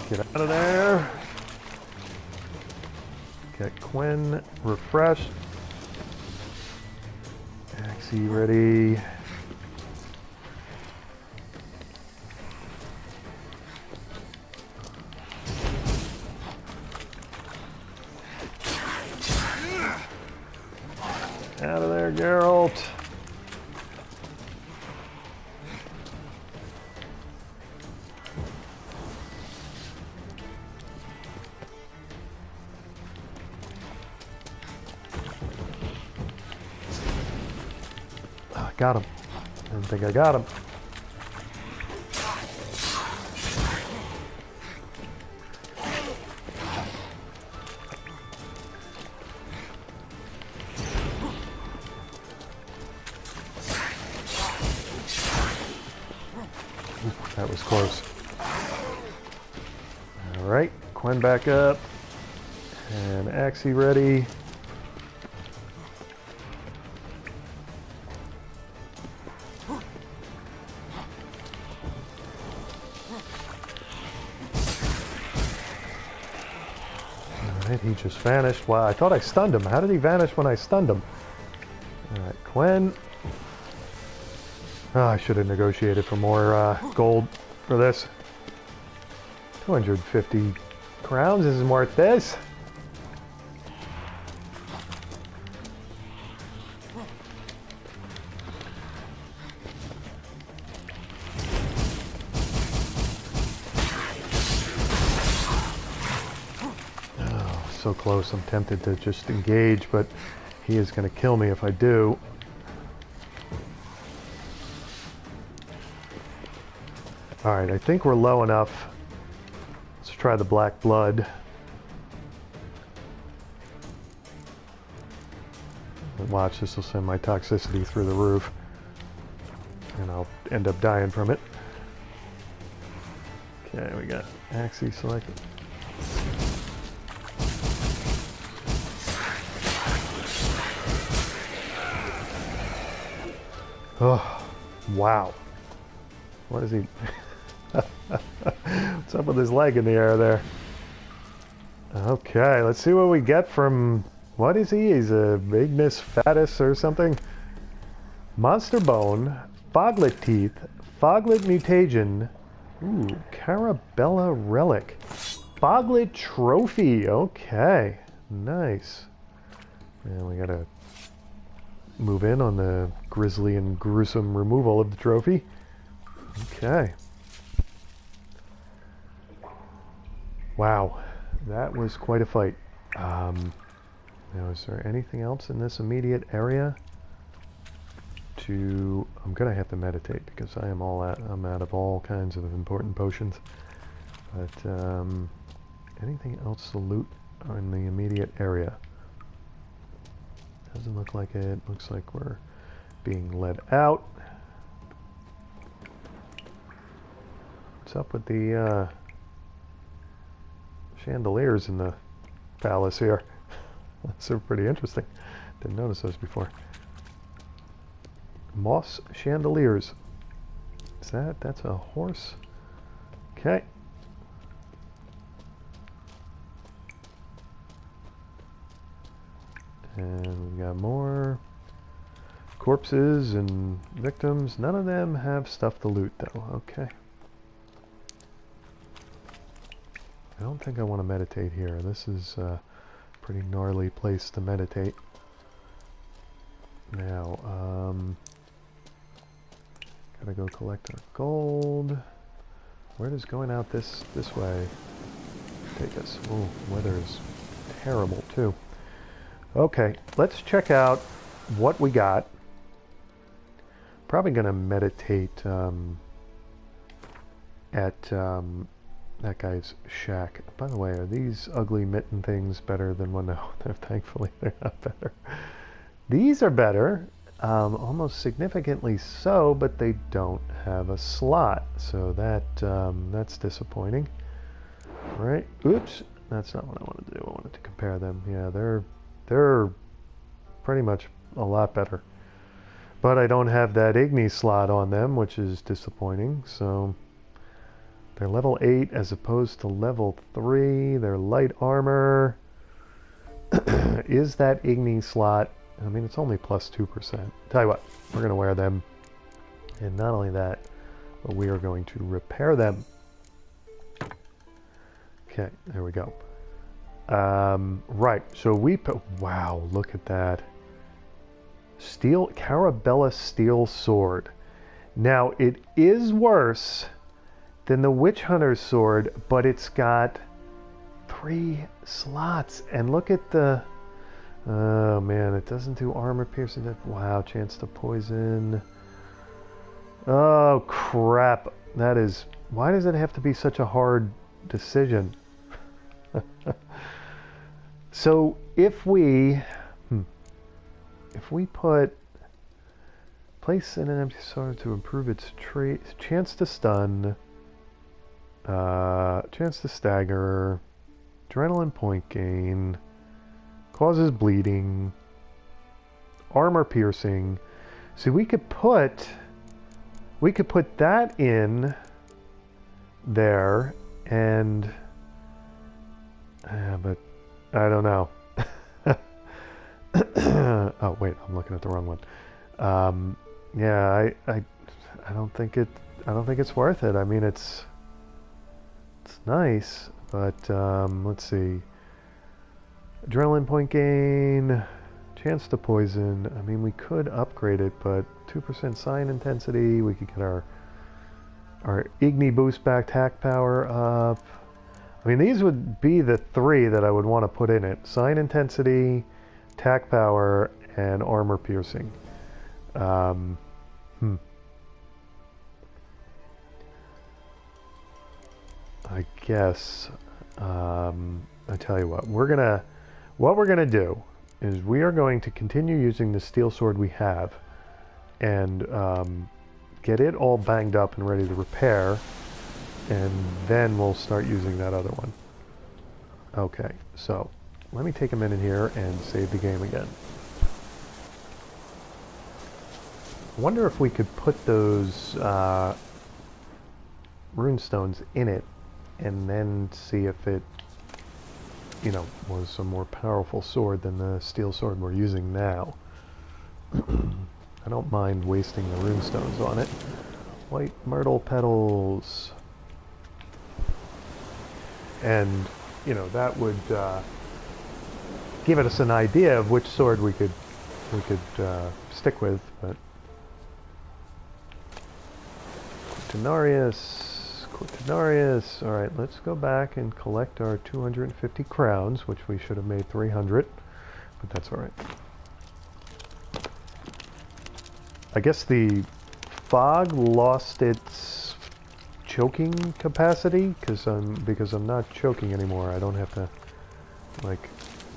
get out of there. Get Quen refreshed. Axie ready. Out of there, Geralt. Oh, got him. Didn't think I got him. That was close. Alright, Quen back up. And Axie ready. Alright, he just vanished. Wow, I thought I stunned him. How did he vanish when I stunned him? Alright, Quen. Oh, I should have negotiated for more gold for this. 250 crowns isn't worth this. So close, I'm tempted to just engage, but he is going to kill me if I do. Alright, I think we're low enough. Let's try the black blood. And watch, this will send my toxicity through the roof. And I'll end up dying from it. Okay, we got Axie selected. Oh, wow. What is he? What's up with his leg in the air there? Okay, let's see what we get from... What is he? He's a Ignis Fatus or something? Monster Bone, Foglet Teeth, Foglet Mutagen. Ooh, Carabella Relic. Foglet Trophy. Okay, nice. And we gotta move in on the grisly and gruesome removal of the trophy. Okay. Wow, that was quite a fight. Now, is there anything else in this immediate area? I'm gonna have to meditate because I'm out of all kinds of important potions. But anything else to loot in the immediate area? Doesn't look like it. Looks like we're being led out. What's up with the chandeliers in the palace here? Those are pretty interesting. Didn't notice those before. Moss chandeliers. That's a horse? Okay. And we got more corpses and victims. None of them have stuff to loot though. Okay. I don't think I want to meditate here. This is a pretty gnarly place to meditate. Now, gotta go collect our gold. Where does going out this way take us? Oh, weather is terrible too. Okay, let's check out what we got. Probably gonna meditate at that guy's shack. By the way, are these ugly mitten things better than one? No, thankfully they're not better. These are better, almost significantly so, but they don't have a slot, so that's disappointing. All right, oops, that's not what I wanted to do. I wanted to compare them. Yeah, they're pretty much a lot better. But I don't have that Igni slot on them, which is disappointing. So they're level 8 as opposed to level 3. They're light armor. Is that Igni slot? I mean, it's only plus 2%. Tell you what, we're going to wear them. And not only that, but we are going to repair them. Okay, there we go. Right, so we put, wow, look at that. Carabella steel sword. Now, it is worse than the Witch Hunter's sword, but it's got 3 slots. And look at the, oh man, it doesn't do armor piercing. Wow, chance to poison. Oh crap, that is, why does it have to be such a hard decision? So if we place in an empty sword to improve its chance to stun, chance to stagger, adrenaline point gain, causes bleeding, armor piercing. So we could put that in there, and but I don't know. Oh wait, I'm looking at the wrong one. Yeah, I don't think it's worth it. I mean, it's nice, but let's see. Adrenaline point gain, chance to poison. I mean, we could upgrade it, but 2% sign intensity. We could get our Igni boost back, tack power up. I mean, these would be the 3 that I would want to put in it: sign intensity, tack power, and armor piercing. I guess I tell you what we're gonna do is we are going to continue using the steel sword we have and get it all banged up and ready to repair, and then we'll start using that other one. Okay, so let me take a minute here and save the game again. I wonder if we could put those runestones in it and then see if it, you know, was a more powerful sword than the steel sword we're using now. I don't mind wasting the runestones on it. White myrtle petals. And, you know, that would give us an idea of which sword we could stick with, but Quaternius. All right, let's go back and collect our 250 crowns, which we should have made 300, but that's all right. I guess the fog lost its choking capacity because I'm not choking anymore. I don't have to like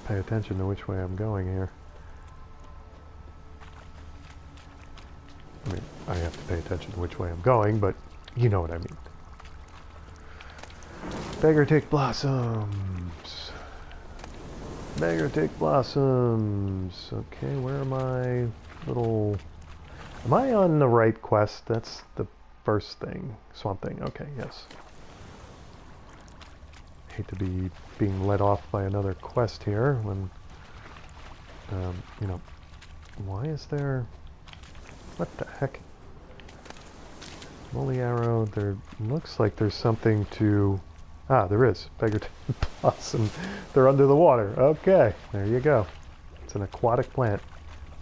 pay attention to which way I'm going here. I mean, I have to pay attention to which way I'm going, but you know what I mean. Beggar-tick blossoms. Beggar-tick blossoms. Okay, where am I? Am I on the right quest? That's the first thing. Swamp thing. Okay, yes. Hate to be being led off by another quest here when, you know, why is there... What the heck? Molly arrow, there looks like there's something to... Ah, there is. Beggar-tick blossom. They're under the water. Okay, there you go. It's an aquatic plant.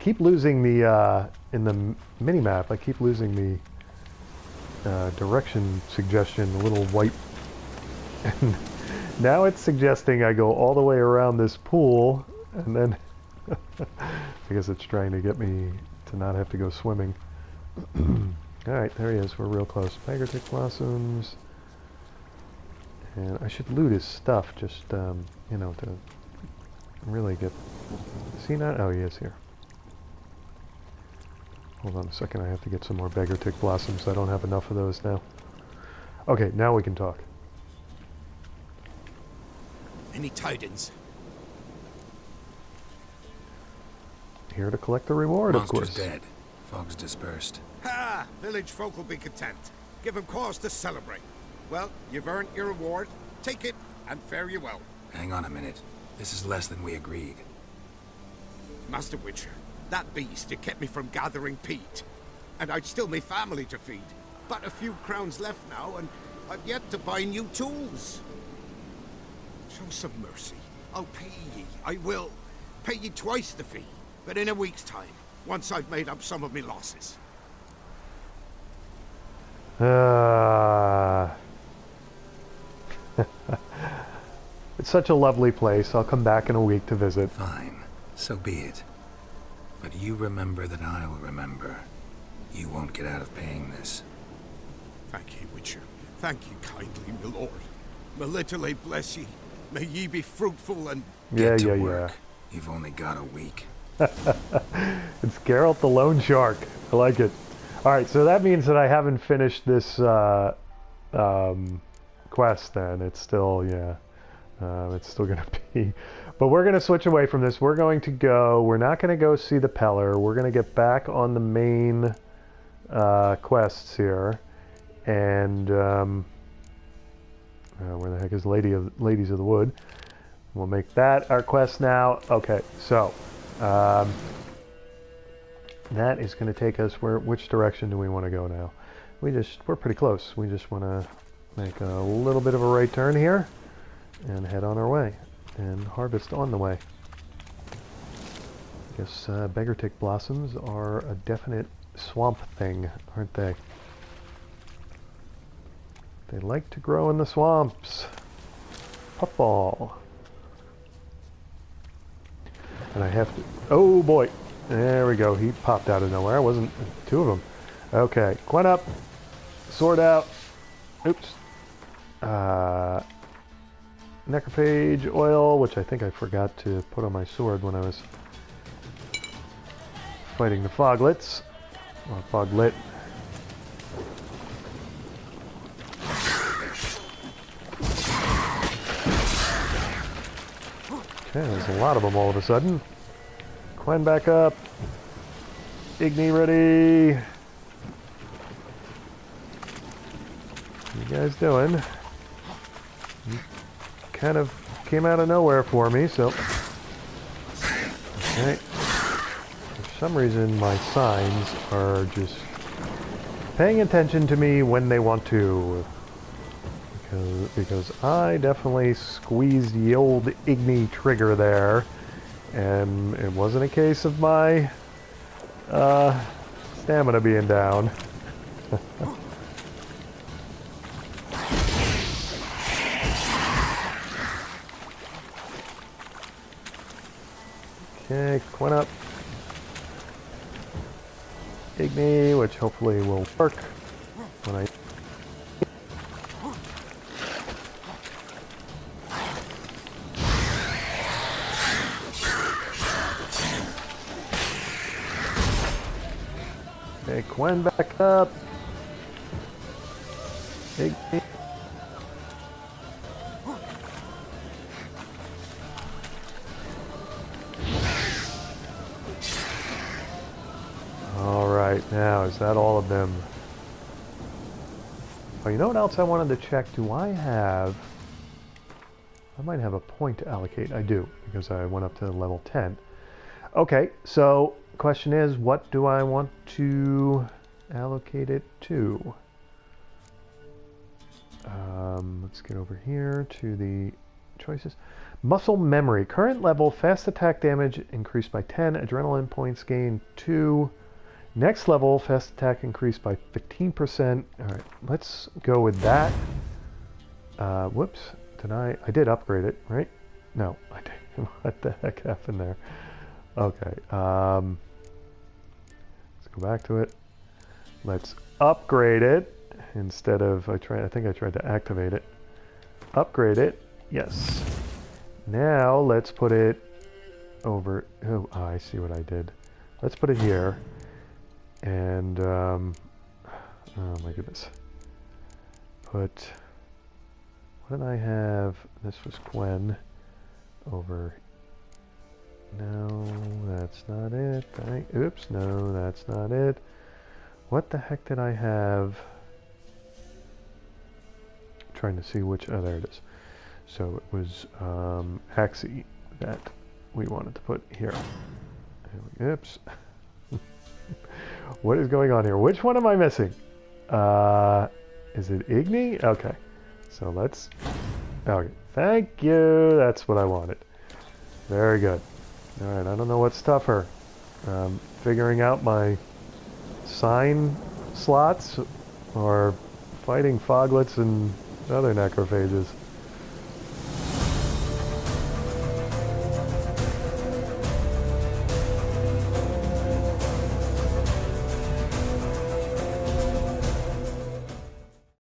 Keep losing the, in the mini-map, I keep losing the direction suggestion, the little white... And now it's suggesting I go all the way around this pool, and then... I guess it's trying to get me to not have to go swimming. Alright, there he is. We're real close. Beggar-tick blossoms. And I should loot his stuff, just, you know, to really get... Is he not? Oh, he is here. Hold on a second, I have to get some more beggar-tick blossoms. I don't have enough of those now. Okay, now we can talk. Any tidings? Here to collect the reward, of course. Monster's dead. Fog's dispersed. Ha! Village folk will be content. Give them cause to celebrate. Well, you've earned your reward. Take it, and fare you well. Hang on a minute. This is less than we agreed. Master Witcher, that beast, it kept me from gathering peat. And I'd still my family to feed. But a few crowns left now, and I've yet to buy new tools. Show some mercy. I'll pay ye. I will. Pay ye twice the fee. But in a week's time, once I've made up some of me losses. It's such a lovely place. I'll come back in a week to visit. Fine. So be it. But you remember that I'll remember. You won't get out of paying this. Thank ye, Witcher. Thank ye kindly, my lord. Melitele bless ye. May ye be fruitful and... Get to work. You've only got a week. It's Geralt the Lone Shark. I like it. Alright, so that means that I haven't finished this quest then. It's still, yeah. It's still going to be... But we're going to switch away from this. We're going to go... We're not going to go see the Peller. We're going to get back on the main quests here. And... where the heck is Ladies of the Wood? We'll make that our quest now. Okay, so that is going to take us which direction do we want to go now? We're pretty close. We just want to make a little bit of a right turn here and head on our way and harvest on the way. I guess beggar tick blossoms are a definite swamp thing, aren't they? They like to grow in the swamps. Puffball. And I have to... Oh boy! There we go. He popped out of nowhere. It wasn't two of them. Okay. Quen up. Sword out. Oops. Necrophage oil, which I think I forgot to put on my sword when I was fighting the foglets. Or foglet. Okay, there's a lot of them all of a sudden. Quen back up. Igni ready. What you guys doing? You kind of came out of nowhere for me, so... Okay. For some reason, my signs are just paying attention to me when they want to. Because I definitely squeezed the old Igni trigger there, and it wasn't a case of my stamina being down. Okay, Quen up. Igni, which hopefully will work when I... Okay, Quen back up. Igni. Alright, now, is that all of them? Oh, you know what else I wanted to check? Do I have... I might have a point to allocate. I do, because I went up to level 10. Okay, so... question is, what do I want to allocate it to? Let's get over here to the choices. Muscle memory. Current level, fast attack damage increased by 10. Adrenaline points gained 2. Next level, fast attack increased by 15%. Alright, let's go with that. Whoops. I did upgrade it, right? No, I didn't. What the heck happened there? Okay. Let's go back to it. Let's upgrade it instead of I think I tried to activate it. Upgrade it. Yes. Now let's put it over. Oh, I see what I did. Let's put it here. And oh my goodness. What did I have? This was Quen over. No, that's not it. Oops, no, that's not it. What the heck did I have? Trying to see which. Oh, there it is. So it was Axie that we wanted to put here. Oops. What is going on here? Which one am I missing? Is it Igni? Okay. So let's... Okay. Thank you. That's what I wanted. Very good. Alright, I don't know what's tougher. Figuring out my sign slots or fighting foglets and other necrophages.